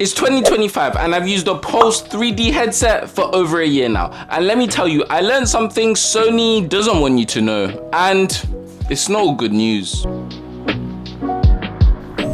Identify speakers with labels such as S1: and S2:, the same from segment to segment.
S1: It's 2025 and I've used a Pulse 3D headset for over a year now. And let me tell you, I learned something Sony doesn't want you to know. And it's not good news.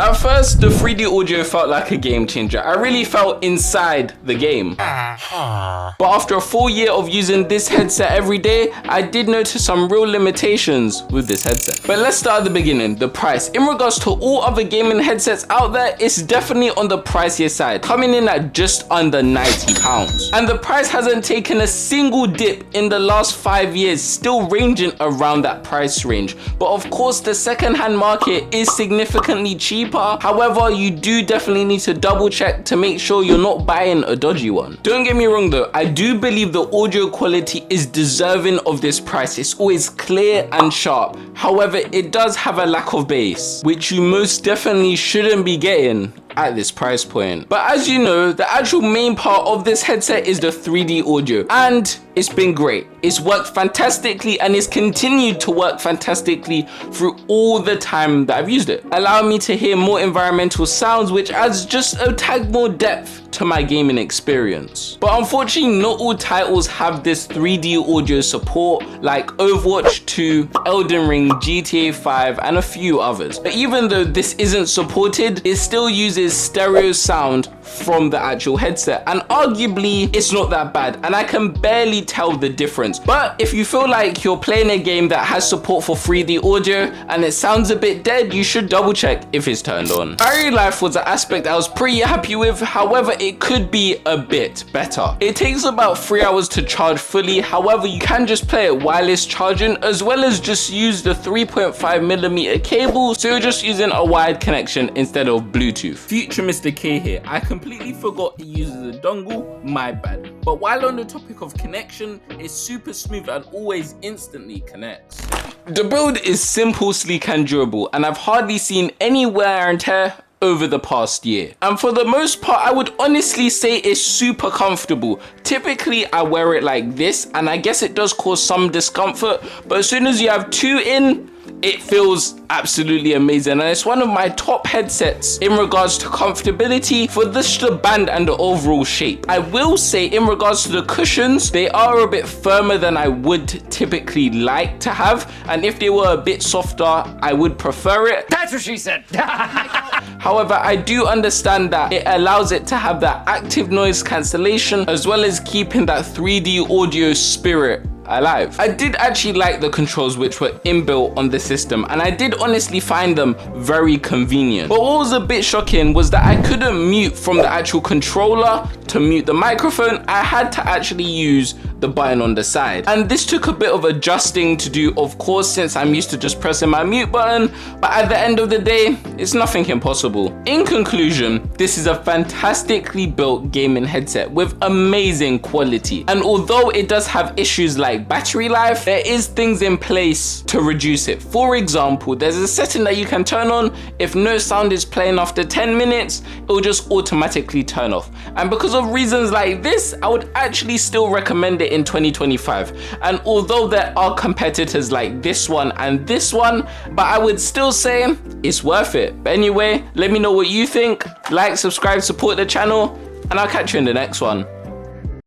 S1: At first, the 3D audio felt like a game changer. I really felt inside the game. But after a full year of using this headset every day, I did notice some real limitations with this headset. But let's start at the beginning, the price. In regards to all other gaming headsets out there, it's definitely on the pricier side, coming in at just under £90. And the price hasn't taken a single dip in the last 5 years, still ranging around that price range. But of course, the second-hand market is significantly cheaper. However, you do definitely need to double check to make sure you're not buying a dodgy one. Don't get me wrong though, I do believe the audio quality is deserving of this price. It's always clear and sharp. However, it does have a lack of bass, which you most definitely shouldn't be getting at this price point. But as you know, the actual main part of this headset is the 3D audio, and it's been great. It's worked fantastically and it's continued to work fantastically through all the time that I've used it, allowing me to hear more environmental sounds, which adds just a tad more depth to my gaming experience. But unfortunately, not all titles have this 3D audio support, like Overwatch 2, Elden Ring, GTA 5, and a few others. But even though this isn't supported, it still uses stereo sound from the actual headset, and arguably it's not that bad, and I can barely tell the difference. But if you feel like you're playing a game that has support for 3D audio and it sounds a bit dead, you should double check if it's turned on. Battery life was an aspect I was pretty happy with, however it could be a bit better. It takes about 3 hours to charge fully, however you can just play it while it's charging, as well as just use the 3.5mm cable, so you're just using a wired connection instead of Bluetooth. Future Mr. K here, I completely forgot it uses a dongle, my bad. But while on the topic of connection, it's super smooth and always instantly connects. The build is simple, sleek and durable, and I've hardly seen any wear and tear over the past year. And for the most part, I would honestly say it's super comfortable. Typically, I wear it like this, and I guess it does cause some discomfort, but as soon as you have two in, it feels absolutely amazing, and it's one of my top headsets in regards to comfortability for just the band and the overall shape. I will say in regards to the cushions, they are a bit firmer than I would typically like to have, and if they were a bit softer, I would prefer it.
S2: That's what she said.
S1: However, I do understand that it allows it to have that active noise cancellation as well as keeping that 3D audio spirit alive. I did actually like the controls which were inbuilt on the system, and I did honestly find them very convenient. But what was a bit shocking was that I couldn't mute from the actual controller to mute the microphone. I had to actually use the button on the side, and this took a bit of adjusting to do, of course, since I'm used to just pressing my mute button, but at the end of the day, it's nothing impossible. In conclusion, this is a fantastically built gaming headset with amazing quality, and although it does have issues like battery life, there is things in place to reduce it. For example, there's a setting that you can turn on. If no sound is playing after 10 minutes, it will just automatically turn off. And because of reasons like this, I would actually still recommend it in 2025. And although there are competitors like this one and this one, but I would still say it's worth it. But anyway, let me know what you think. Like, subscribe, support the channel, and I'll catch you in the next one.